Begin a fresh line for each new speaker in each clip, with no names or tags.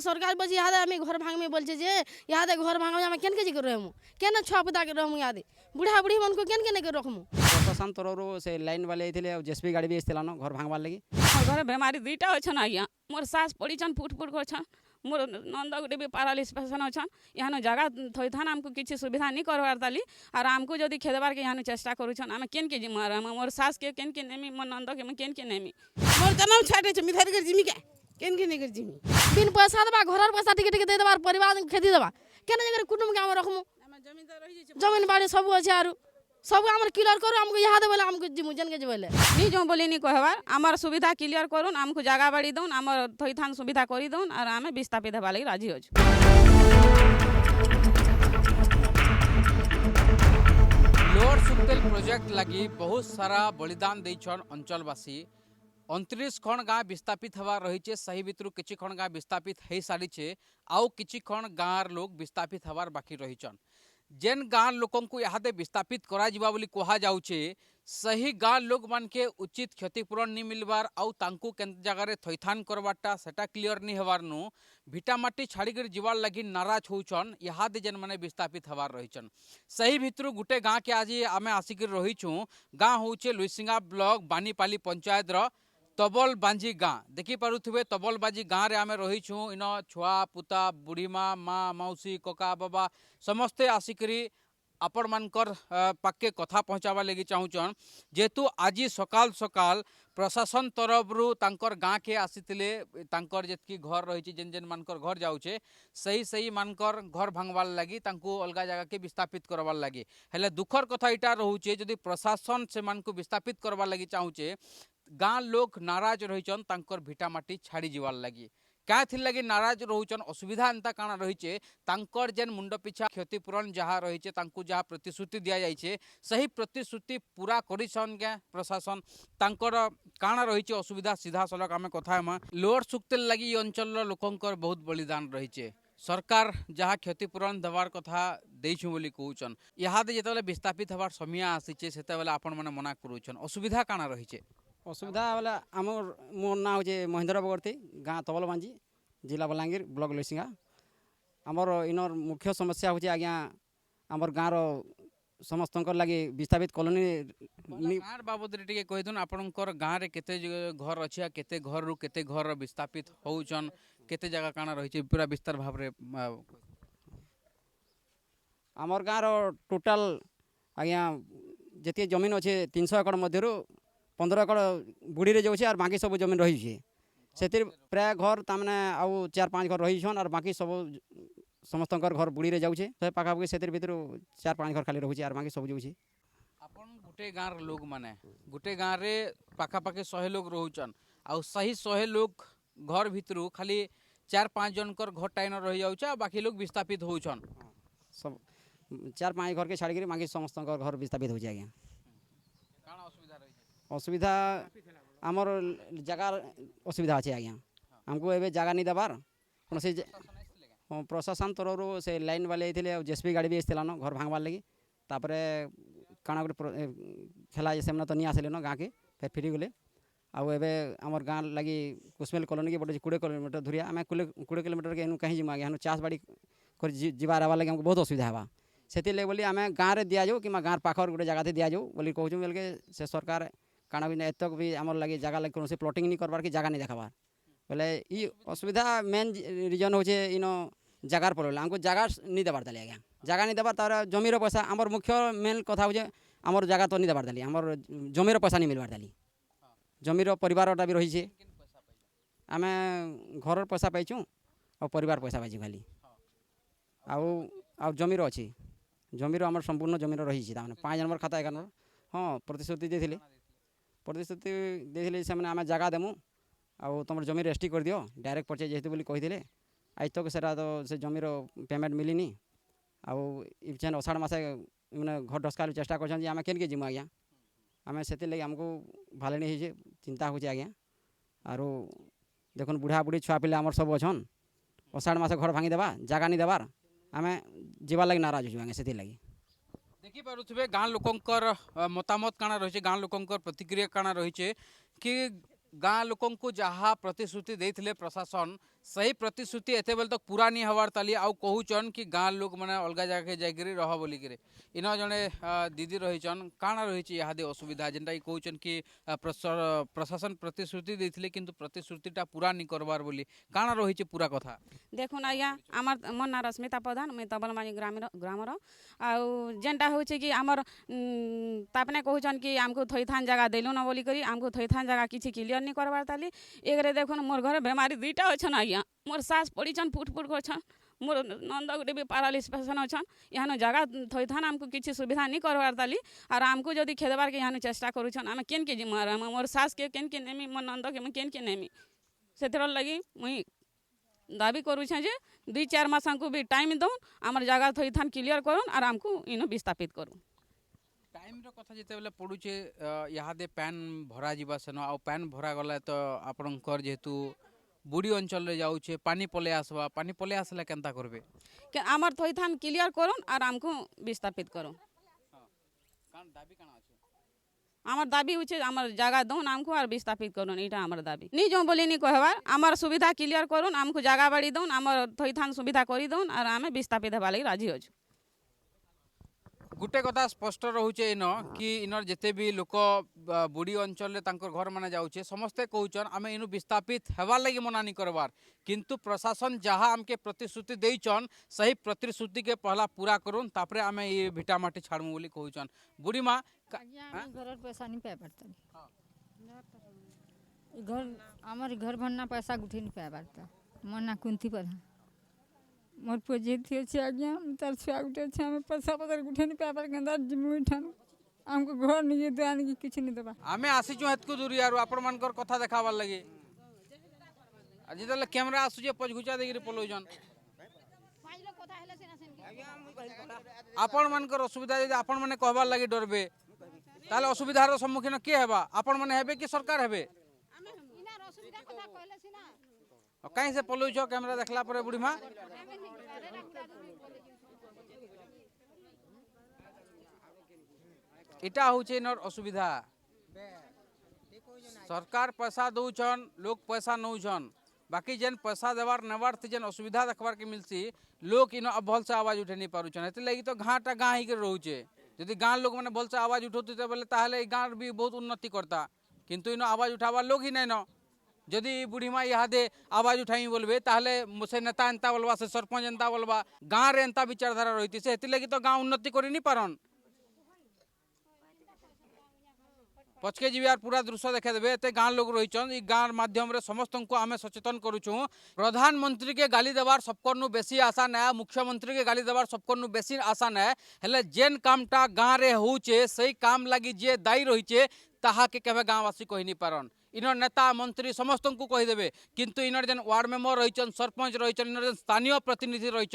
सरकार बस यहाँ आम घर भांगमी बोलছে যে यहाँ घर भांग आम केन के रहमु केन छुआ पुता के रहमु यहाँ बुढ़ा बुढ़ी मन को केन के रखमु
प्रशासन तरफ से लाइन वाले जेसीबी गाड़ी भी आसला घर भांगवार लगी
घर बेमारी दुईटा अच्छन आज्ञा मोर सास पड़ीछन फुट फुट करछन मोर नंद गुटे भी पारालिस पेसेंट अच्छन यहाँ जगह थईथान आमको किसी सुविधा नहीं करवार ताली और आमको जदि खेदबार के यहाँ चेष्टा करुछन आम केन के जिम्मा मोर सास के केन के नेमी मोर नंद के केन के नेमी
मोर तनाव छाटे छ मिथारी कर जिमी के केन के नहीं कर जिमी
बिन पैसा दबा घर पैसा टिके टिके दे देबार परिवार खेती दबा केन जगह कुटुंब के आम रखमु जमीन बाड़ी सब अच्छे आरु सब आम क्लियर करू हमको यहाँ बोले हमको जिमु जन के बोले
नहीं जो बोली नहीं कहबार आमर सुविधा क्लियर करूँ आमको जगह बाड़ी दौन आमर थईथान सुविधा कर दौन और आम विस्थापित होगा लगी राजी हो
लोअर सुक्तेल प्रोजेक्ट लगी बहुत सारा बलिदान देछन अंचलवासी 29 खण गाँ विस्थापित हवा रही सही भितर किछि खण गाँ विस्थापित हो सारी आउ किछि खण गाँव लोग विस्थापित हवार बाकी रहीचन जेन गाँ लोकों को यहाँ विस्थापित करा जिबा बोली कहा जाउछे सही गाँ लोग मान के उचित क्षतिपूरण नहीं मिलबार आउ तांको केन जगह थईथान करवाटा सेटा क्लियर नहीं हवार नु भिटामाटी छाड़ीकर जीवार लगी नाराज होउछन यहाँ जेन माने विस्थापित हवार रहीचन सही भितर गुटे गाँ के आज आमे आसिक रहीछु गाँ होउछे लुइसिंगा ब्लॉक बानीपाली पंचायत रो तबल बांजी गाँ देखी पारुथिबे तबल बांजी गाँ रे आमे रहीछु इन छुआ पुता बुढ़ीमा माँ मौसी कका बाबा समस्ते आसिकरी आपण मानकर पाके कथा पहुँचावा लगी चाहूचन जेहेतु आज सकाल सकाल प्रशासन तरफ तांकर गाँ के आसीतिले तांकर जेतकी घर रही जेन जेन मानकर घर जाउछे सही सही मानकर घर भांगवार लगी तांको अलगा जगह के विस्थापित करवार लगी हेले दुखर कथा इटा रहुचे जदि प्रशासन से मानको विस्थापित करवार लगी चाहूचे गाँ लोग नाराज रहीचन तांकर भिटामाटी छाड़ी जीवार लगी क्या थिर लगी नाराज रहुचन असुविधा एंता काना रहीचे तांकर जेन मुंड पिछा क्षतिपूरण जहाँ रहीचे तांको जहाँ प्रतिश्रुति दिया जाइछे सही प्रतिश्रुति पूरा करिसन के प्रशासन तांकर काना रहीचे असुविधा सीधा सलक आमे कथा हम लोअर सुक्तेल लगी अंचल लोकंकर बहुत बलिदान रहीचे सरकार जहाँ क्षतिपूरण देवार कथा देइछु बोली कहउचन यहाँ जेतेबेले विस्थापित हवार समय आसीचे सेतेबेले आपण माने मना करूचन असुविधा काना रहीचे
असुविधा वाला आमर मोर ना हो महेंद्र बगर्ती गाँ तबल बांजी जिला बलांगीर ब्लॉक लुइसिंगा आमर इनर मुख्य समस्या होचे आज्ञा आमर गाँव समस्त लगी विस्थापित कॉलोनी
गाँव बाबद टिके कहिदुन आपनकर गाँव रे केते घर अछि केते घर रु केते घर विस्थापित होउचन केते जगह काना रही पूरा विस्तार भाव रे
आमर गाँव टोटाल आज्ञा जति जमीन अच्छे 300 एकड़ मध्य 15 एकड़ बुढ़ी रे जाऊे और बाकी सब जमीन रही से प्राय घर तमाने आउ 4-5 घर रही और बाकी सब समस्त घर बुढ़ी रे जाऊे से पाखापाखि से भर 4-5 घर खाली रोचे और बाकी सब जाऊे
आपन गुटे गाँव लोग माने गुटे गाँव रे पाखापाखि 100 लोग रोचन आउ सही 100 लोग घर भितर खाली 4-5 जनकर घर टाइन रही जाऊे बाकी लोग विस्थापित होउछन
सब 4-5 घर के छाड़ी बाकी समस्त घर विस्थापित हो जाए असुविधा आमर जगार असुविधा अच्छे आज्ञा हमको एवं जगह नहीं देवार कौन से प्रशासन तरफ से लाइन वाले जेसीबी गाड़ी भी आसला न घर भांगवार लगी तापर काना गोटे खेला से तो नहीं आसले न गाँ के फिर फिरी गले आउ एवं आमर गाँ लगी कुसमेल कॉलोनी के बोटे 20 किलोमीटर धुरिया आम 20 किलोमीटर के कहीं जीमा यहाँ चाष बाड़ी कर जीवार आवार लगे हमको बहुत असुविधा है से बोली आम गाँव में दि जाऊ कि गाँव पाखर गोटे जगह दि जाऊ बोली कहूँ बोल के से सरकार काना भी एतक भी आमर लगे जगह लगे कौन प्लॉटिंग नहीं करवार कि जगह नहीं देखाबार बोले ये असुविधा मेन रिजन हो इन जगार प्रॉब्लम हमको जगह नहीं देवार दिली आज्ञा जगह नहीं देवार तार जमीर पैसा आमर मुख्य मेन कथा हो आमर जगह तो नहीं देवार दिली आमर जमीर पैसा नहीं मिलवार दिली जमीर परिवारटा भी रही आम घर पैसा पाइचु और परिवार पैसा पाइचु खाली आउ जमीर अच्छी जमीर आमर संपूर्ण जमीर रही 5 नंबर खाता 11 नंबर हाँ प्रतिश्रुति देते से आम जगह देमु आउ तुम जमीन रेस्ट्री कर दियो डायरेक्ट परचेज जेहेतु बोली कही आज तक से जमीर पेमेंट मिलनी आउ इचेन अषाढ़ मासे मैंने घर ढसकार चेष्टा कर केन के जिमु आज्ञा आम से लगे आमको भाले हो चिंता हो आज्ञा आरो देखुन बुढ़ा बुढ़ी छुआ पिला आमर सब अच्छन अषाढ़ मासे घर भांगी देवा जगह नहीं देवार आम जीवार लगे नाराज हो आज्ञा से लगी
देखी पारुथिबे गाँ लोकंकर मतामत काना रही गाँ लोकंकर प्रतिक्रिया काना रही कि गाँ लोकंकु जहाँ प्रतिश्रुति देथिले प्रशासन सही प्रतिश्रुति एते बेल तक पूरा नहीं हवार ताली आउ कहूचन कि गाँ लोक मैंने अलग जगह जाकर रह बोलिकी इन जड़े दीदी रहीचन काଣା रही इहादे असुविधा जेनटा कि कहूचन कि प्रशासन प्रतिश्रुति देथिले किंतु प्रतिश्रुतिटा पूरा नहीं करवार बोली काଣା रही पूरा कथा
देखुन आज्ञा आमर मोर ना रश्मिता प्रधान मुई तबलमानी ग्रामर आउ जेनटा होचे कि आमर तापने कहूचन कि आमको थईथान जगह देलु न बोली करी आमको थईथान जगह किछि क्लियर नहीं करवार ताली एकरे देखुन मोर घर बेमारी दुईटा अछन आज्ञा मोर सास पड़ीछन फुट करछन मोर नंद गुटे भी पारालिस पेशेंट अछन यहाँ जगह थईथान आमको किछि सुविधा नहीं करवार ताली और आमको जदि खेदबार के यहाँ चेष्टा करूछन आमे केन के जिम्मा मोर सास के केन के नेमी मोर नंद के केन के नेमी सेथर लगी मुई दाबी करूछे जे 2-4 मास हमको भी टाइम दउन आमर जगह थईथान क्लियर करूँ और आमको इनो विस्थापित करूँ
टाइम रो कथा जिते बेले पड़ुचे इहादे पैन भरा जीवा सेन आ पैन भरा गला तो आपणकर जेहेतु बुड़ी अंचल रे जाउछे पानी पले आसवा पानी पले आसले केनता करबे
के आमर थईथान क्लियर करूँ और आमको विस्थापित करूँ
कान दाबी काना আছে
आमर दाबी होचे आमर जगह दउन आमको और विस्थापित करूँ एटा आमर दाबी नी जो बोली नी कहबार आमर सुविधा क्लियर करूँ आमको जगह बाड़ी दउन आमर थईथान सुविधा करी दउन और आमे विस्थापित हेबा लागि राजी होछु
गुटे कथा स्पष्ट रोचे इन कि इनर जिते भी लोक बुड़ी अंचल रे तांकर घर माने जाउछे समस्ते कहउचन आमे इनु विस्थापित हेबार लागि मना नहीं करबार किंतु प्रशासन जहाँ आमके प्रतिश्रुति देइचन सही प्रतिश्रुति के पहला पूरा करूँ तापरे आमे ये भिटा माटी छाड़मु बोली कहउचन बुढ़ी माँ
घर पैसा नहीं पाए पड़ता घर हमारे घर भरना पैसा गुठे नहीं पाए पड़ता मना कुंती पर मोर प्रोजेक्ट अच्छे आज्ञा तार छुआ गुटे अच्छे हमें पैसा पतर गुठे नहीं पाए गंदा जिम्मे ठान हमको घर नहीं दे आने की किछ नहीं देबा
आमे आसीचु हेतकु दूरी आरो आपण मानकर कथा देखाबार लागि आज तले कैमरा आसुजे पजघुचा देगिरि पलोजन आपण मानकर असुविधा यदि आपण माने कहबार लागि डरबे ताले असुविधार सम्मुखीन के हेबा आपण माने हेबे कि सरकार हेबे कहीं से पलुछ कैमरा देखला परे बुढ़ी माँ इटा होचे इनर असुविधा सरकार पैसा दउछन लोग पैसा नउछन बाकी जेन पैसा देवार नेवार जेन असुविधा देखबार के मिलसी लोग इन भल से आवाज उठे नहीं पारुछन एते लगी तो गाँटा गाँ ही रोचे यदि गाँ लोग मैंने भल से आवाज उठौते बोले ताहले गाँव भी बहुत उन्नति करता किंतु इन आवाज उठावा लोग ही नहीं न जदि बुढ़ी माँ इहादे आवाज उठाई बोलबे ताहले से नेता एंता बोलबा से सरपंच एंता बोलबा गाँव रे एंता विचारधारा रही से लगी तो गाँव उन्नति करी नहीं पारन पचके जीवार पूरा दृश्य देखा देवे एते गाँव लोग रही गाँव माध्यम रे समस्त को आमे सचेतन करूँ प्रधानमंत्री के गाली देवार सबकनु बेसी आशा ना मुख्यमंत्री के गाली देवार सबकनु बेसी आशा ना हेले जेन कामटा गाँव रे होचे सही काम लगी जे दायी रही ताहा के केबे गाँववासी कही नहीं पारन इनर नेता मंत्री समस्त को कहीदेवे किंतु इनर जेन वार्ड मेंबर रही सरपंच रही इनर जेन स्थानीय प्रतिनिधि रही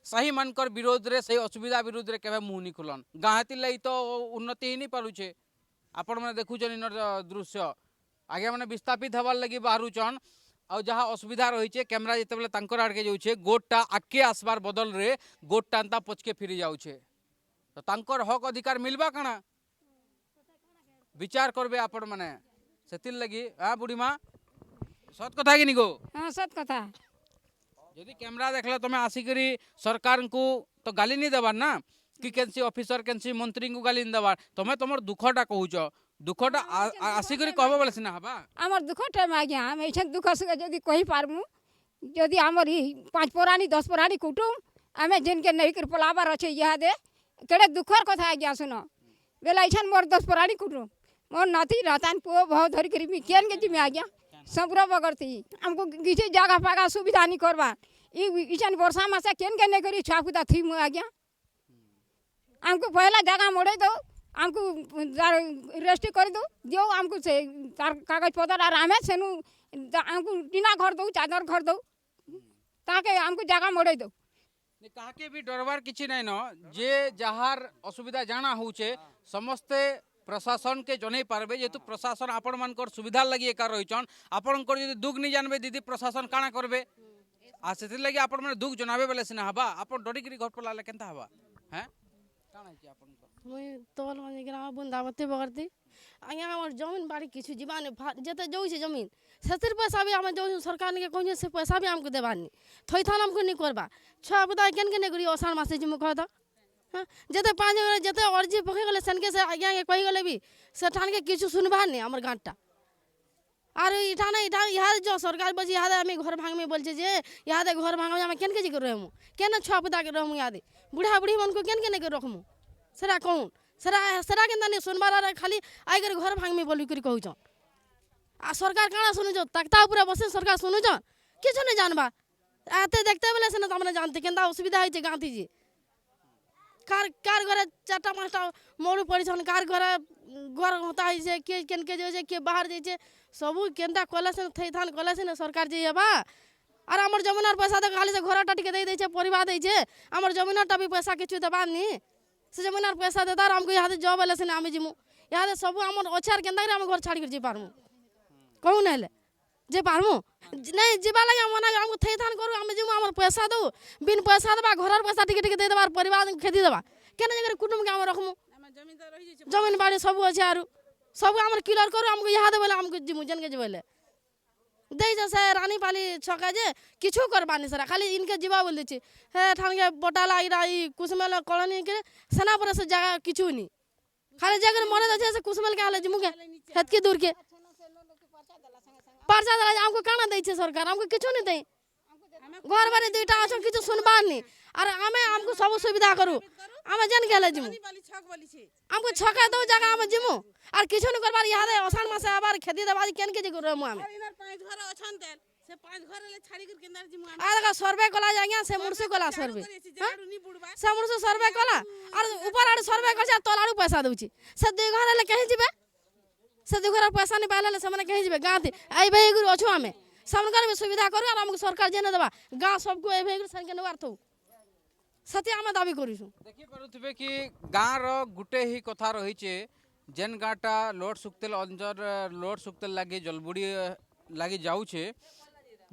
सही मानकर विरोध रे सही असुविधा विरोध रे केबे मुँह नहीं खुलन गाँव लगी तो उन्नति ही नहीं पारुछे आपण मैंने देखुचन इनर दृश्य आगे मैंने विस्थापित हबार लगी बाहरुचन आ जहाँ असुविधा रही कैमरा जिते बेले तांकर आड़के जाऊे गोटा आगे आसबार बदल रे गोटा एंता पचके फिरी जाऊे तो तांकर हक अधिकार मिलबा काना विचार करबे आपण माने सेतिल लगी हाँ बुढ़ी माँ सत कथा कि निको
हाँ सत कथा
यदि कैमरा देखला तुम आसिकरी सरकार को तो गाली नहीं देवार ना कि केनसी ऑफिसर केनसी मंत्री को गाली नहीं देवार तुम्हें तुम दुखटा कहूच दुखटा आसिकरी कहबो बोले सिना हबा
आमर दुख टाइम आज्ञा हम ऐसे दुख सुख जदि कही पारमु जदि आमर 5 पुरानी 10 पुरानी कुटुम आमे जिन के नहीं कर पलाबार अच्छे यहाँ दे केड़े दुखर कथा आज्ञा सुनो बेला ऐसा मोर 10 पुरानी कुटुम मोर नाती रातान पुओ बहुत धरी करी केन के जिम्मे आज्ञा संपूर्ण बगरती हमको किसी जगह पागा सुविधा नहीं करवा इचन वर्षा मासा केन के नहीं करी छापुता थी मु आज्ञा हमको पहला जगह मोड़े दो हमको रेस्ट कर दो दियो हमको से तार कागज पत्र और आमे सेनु हमको टीना घर दो चादर घर दो ताके हमको जगह मोड़े दो
काके भी डरबार किछि नहीं न जे जहार असुविधा जाना होचे समस्ते प्रशासन के जनै पारबे जेतु प्रशासन आपण मानकर सुविधा लगी एका रहिचन आपनकर यदि दुख नहीं जानबे दीदी प्रशासन काना करबे आ सेति लगी आपण माने दुख जनाबे बेले सिना हबा आपण डरी करी घर पलाले केनता हबा हैं କାଣା ହେଇଛି ଆପଣଙ୍କର?
ମୁଇଁ ତବଲ ମାନେ ଗ୍ରାମ ବୃନ୍ଦାବତୀ ବଗର୍ତି ଆଜ୍ଞା আমার জমিন বাড়ি কিছু ଯିବାନି যেতে যাଉଛି জমিন ସେଥିর পয়সା ବି ଆମେ ଯାଉଛୁ ସରକାର নিকে কইছে ସେ পয়সা ବି ଆମକୁ দেবানি থইথান আমକୁ নি করবা ছুয়া বুদা কেন কেন করি অসার মাসে জিমু কহ তো হ্যাঁ যেতে পাঁচ যেতে অর্জি পকাই গলে সেনকে সে আজ্ঞা কই গলে বি সে ঠানকে কিছু শুনবার নি আমার গাঁটটা আর ইঠানে ইহাদে যে সরকার বলছে ইহাদে আমি ঘর ভাঙমি বলছে যে ইহাদে ঘর ভাঙমি আমি কেন কেজি করে রহমু কেন ছুয়া বুদা করে রহমু ইহাদে বুড়া বুড়ি মনকু কেন কেন করে রখমু সেটা কোন সেটা কেন নি শুনবার আর খালি আই করে ঘর ভাঙমি বলি করে কହୁছন আর সরকার কাଣା শুনুছ তাকতা উপরে বসে সরকার শুনুছ কিছু নেই জানবা এতে দেখতে বেলে সেনা তোমরা জানতে কেনতা অসুবিধা হয়েছে গাঁতি যে কার ঘরে 4টা 5টা মরু পড়িছন কার ঘরে ঘর হতা হয়েছে কে কেন কে যাইছে কে বাহার যাইছে সবু কেনতা কলে সেন থইথান কলে সেন সরকার যে হবা আর আমার জমিনার পয়সা তো খালি সে ঘরটা টিকে দেই দেইছে পরিবার দেইছে আমার জমিনারটা বি পয়সা কিছু দেবার নি সে জমিনার পয়সা দেতার আমকে ইহাদে জব এলে সেনে আমি জিমু ইহাদে সবু আমার অছে আর কেনতা করে আমি ঘর ছাড়ি করে যাই পারমু কহুন হেলে যে পারমু নাই ଯିବା ଲାଗି ମନା ଆମକୁ ଥଇଥାନ କରୁ ଆମେ ଯିମୁ ଆମର ପଇସା ଦଉ ବିନ୍ ପଇସା ଦେବା ଘରର ପଇସା ଟିକେ ଟିକେ ଦେଇଦେବା ପରିବାର ଖେଦି ଦେବା କେନ ଜାଗାରେ କୁଟୁମ୍ବକେ ଆମେ ରଖମୁ ଜମିନ ବାଡ଼ି ସବୁ ଅଛି ଆରୁ ସବୁ ଆମର କ୍ଲିୟର କରୁ ଆମକୁ ଇହାଦେ ବୋଲେ ଆମକୁ ଯିମୁ ଯେନକେ ଯିବେ ବୋଲେ ଦେଇଛ ସେ ରାନୀପାଲି ଛକା ଯେ কিছু করবানি সেরা খালি ইনকে ଯିବା বলেছি হে ঠানকে বটালা ইরা ই কুসমেল কলোনি কে সেনা পরে সে জায়গা কিছু নি খালি জায়গায় মনে যাচ্ছে সে কুসমেল কে হালে জিমু কে হেতকি দূর কে पर्चा दला हमको काना दैछे सरकार हमको किछु नहीं दे घर बारे दुईटा अछन किछु सुनबार नहीं और हमें हमको सब सुविधा करू हमें जन गेले जिमु हमको छका दो जगह हम जिमु और किछु नहीं करबार यादे आसान मासे आबार खेती देबाजी केन के जे करमु हमें
से 5 घर ले छाड़ी कर केंदार जिमु
आगा सर्वे कला जागिया से मुर्सु कला सर्वे से मुर्सु सर्वे कला और ऊपर आड़ सर्वे करछा तलाड़ू पैसा दउची से दुई घर ले कहि जिबे से दुखर पैसा नहीं पाइले से मैंने कहीं गाँ थी आई भाई गुरु अच्छु आम सरकार भी सुविधा करू और हमको सरकार जेने देवा गाँ सबको आई भाई गुरु संगे नेबार थौ सती आम दाबी करूँ
देखि पारुथिबे कि गाँ रो गुटे ही कथा रहिचे जेन गाँटा लोड सुक्तेल अंचल लोड सुक्तेल लागी जलबुड़ी लागी जाऊे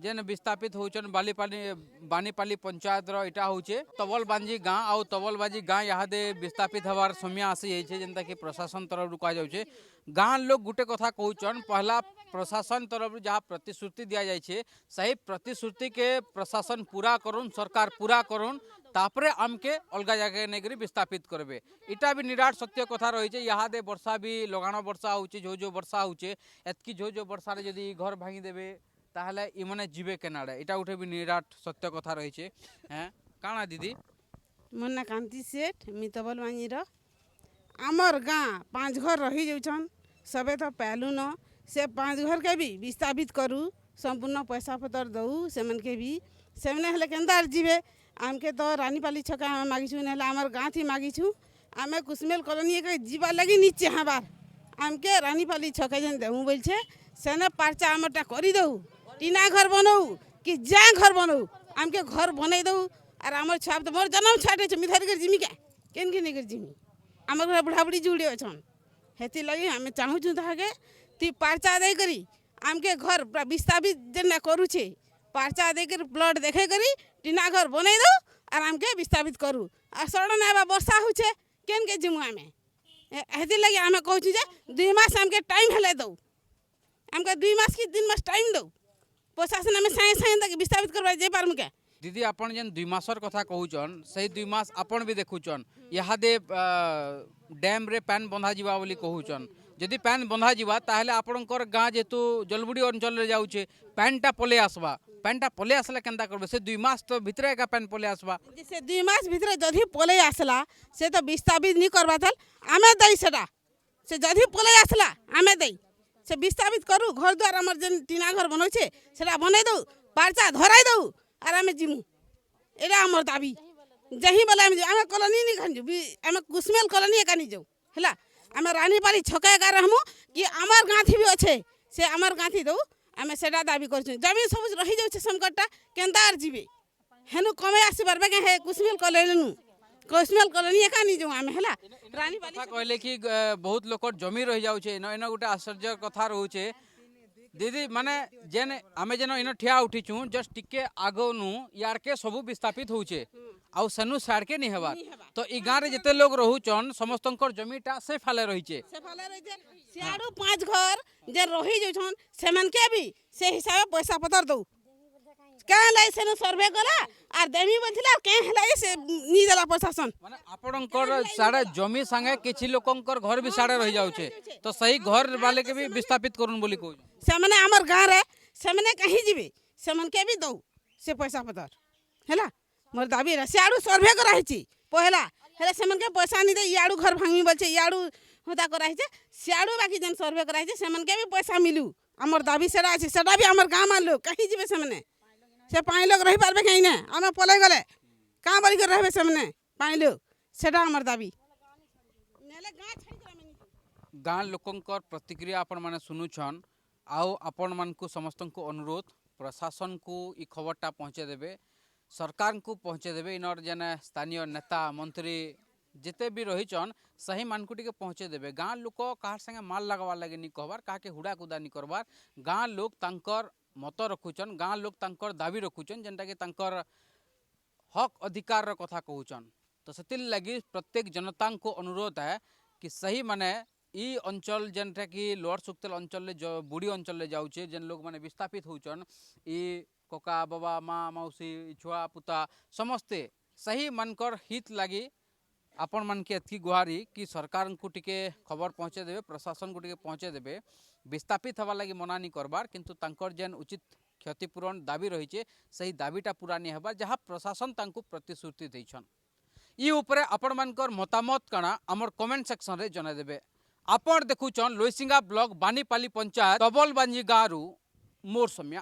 जेन विस्थापित होचन बानीपाली पंचायत रो इटा होचे तबलबांजी गाँ आउ तबलबाजी गाँ इहादे विस्थापित हबार समय आसी जाइए जेनता कि प्रशासन तरफ रुका जाउचे गाँ लोग गुटे कथा कहउचन पहला प्रशासन तरफ जहाँ प्रतिश्रुति दिया जाइए सही प्रतिश्रुति के प्रशासन पूरा करुन सरकार पूरा करुन तापरे आमके अलग जगह नहीं विस्थापित करबे इटा भी निराट सत्य कथा रही है इहादे वर्षा भी लगाण वर्षा होचे जो वर्षा होचे एतकी जो वर्षा रे जदी घर भांगी देबे ताहले इमने जीवे केनाडे इटा उठे भी निराट सत्य कथा रही है हैं काना दीदी
मोर ना कांति सेठ मितबल मांजीर आमर गाँ 5 घर रही जाउछन सबे तो पहलू न से 5 घर के भी विस्थापित करू संपूर्ण पैसा पतर दऊ से मन के भी से मने हले केंदार जीवे आमके तो रानीपाली छका मागिछु नेला आमर गाँ थी मागिछु आमे कुसमेल कॉलोनी के जीवा लगी नीचे हबार आमके रानीपाली छका जन देहु बोलछे सेने पर्चा आमटा करी दऊ टीना घर बनऊ कि जा घर बनऊ आमके घर बनाई दऊ और आमर छाप तो मोर जन्म छाटे छ मिथारी कर जिमी के केन के नहीं कर जिमी आमर घर बुढ़ा बुढ़ी जुड़े अछन हेती लगी हमें चाहू छु ताके ती पर्चा दे करी आमके घर विस्थापित जेना करू छे पर्चा दे कर ब्लड देखे करी टीना घर बनाई दऊ और आमके विस्थापित करू आ सडन आबा वर्षा होछे केन के जिमु आमे हेती लगी आमे कहू छु जे 2 मास आमके टाइम हेले दऊ आमके 2 मास की 3 मास टाइम दऊ प्रशासन में साए साए तक विस्थापित करबा जे पारमु के
दीदी आपण जेन 2 मासर कथा कहूचन सही 2 मास आपण भी देखुचन इहादे डैम रे पैन बंधा जीवा बोली कहूचन जदि पैन बंधा जीवा ताहले आपणकर गाँ जेतु जलबुड़ी अंचल रे जाउचे पैनटा पले आसबा पैनटा पले आसला केनता करबे से 2 मास तो भितरे का पैन पले आसबा
से 2 मास भितरे जदि पले आसला से तो विस्थापित नहीं करबा थल आमे दई सेटा से जदि पले आसला आमे दई से विस्थापित करू घर द्वार हमर जेन टीना घर बनौछे सेटा बनाई दऊ पर्चा धराई दऊ और आमे जिमु एरा हमर दाबी जही बोले आमे कॉलोनी नहीं खंजु आमे कुसमेल कॉलोनी का नहीं जाऊ हला आमे रानीपाली छका का रहमु कि हमर गांठी भी अच्छे से हमर गांठी दऊ आमे सेटा दाबी करछु जमीन सब रही जाउछे संकटटा केंदार जीवे हेनु कमे आसी परबे के हे कुसमेल कॉलोनी का नहीं जाऊ आमे हला रानीपाली
कहले कि बहुत लोक जमी रही जाउछे न एना गुटे आश्चर्य कथा रहउछे दीदी माने जेन आमे जेन इन ठिया उठीचु जस्ट टिके आगनु यार के सबु विस्थापित होउचे आउ सनु साड़ के नहीं हेबार तो ई गाँव रे जेते लोग रहुचन समस्तंकर जमीटा से फाले रहिचे
सियाड़ू 5 घर जे रही जाउछन सेमन के भी से हिसाब पैसा पतर दऊ क्या लाई सेनु सर्वे करा आर देमी बथिला के लाई से नी देला प्रशासन
माने आपणकर साड़े जमी संगे किछि लोकंकर घर भी साड़े रही जाउचे तो सही घर वाले के भी विस्थापित करूँ बोली कहू
से माने हमर गाँव रे से माने कहीं जीवे से मन के भी दऊ से पैसा पतर हैला मोर दाबी रे सियाड़ू सर्वे करा हिची पहला हेले से मन के पैसा नी दे याड़ू घर भांगी बोलछे याड़ू होता करा हिचे सियाड़ू बाकी जन सर्वे करा हिचे से मन के भी पैसा मिलू हमर दाबी सेरा अछि सेटा भी हमर गाँव मान लो कहीं जीवे से माने से 5 लोग रही पारबे कहीं ना आमे पलै गले कहाँ बड़ी कर रहबे से माने 5 लोग सेटा हमर दाबी नेले गाँ छाड़ी कर
गाँ लोकंकर प्रतिक्रिया आपण माने सुनुछन आउ आपण मान को समस्त को अनुरोध प्रशासन को ई खबरटा पहुँचे देबे सरकार को पहुँचे देबे इनर जेने स्थानीय नेता मंत्री जिते भी रहीचन सही मान को टिके पहुँचे देबे गाँ लोक कहार संगे माल लगवार लगे नहीं कहबार कहा के हुड़ा कुदा नहीं करबार गाँ लोग तांकर मत रखुचन गाँ लोग तांकर दाबी रखुचन जेनटा कि तांकर हक अधिकार र कथा कहूचन तो से लगी प्रत्येक जनता को अनुरोध है कि सही माने ई अंचल जेनटा कि लोअर सुक्तेल अंचल जो बुढ़ी अंचल जाऊे जेन लोग माने विस्थापित होचन ई कोका बाबा माँ मौसी छुआ पुता समस्ते सही मनकर हित लगी आपण मन के एतकी गुहारी कि सरकार को टिके खबर पहुँचे देबे प्रशासन को टिके पहुँचे देबे विस्थापित हवा लगी मना नहीं करबार किंतु तांकर जेन उचित क्षतिपूरण दाबी रही सही दाबीटा पूरा नहीं हबार जहाँ प्रशासन तांको प्रतिश्रुति दैछन ई उपरे आपण मानकर मतामत काना हमर कमेंट सेक्शन रे जनाई देबे आपण देखुचन लोईसिंगा ब्लॉक बानीपाली पंचायत डबल बांजी गारू मोर सम्या।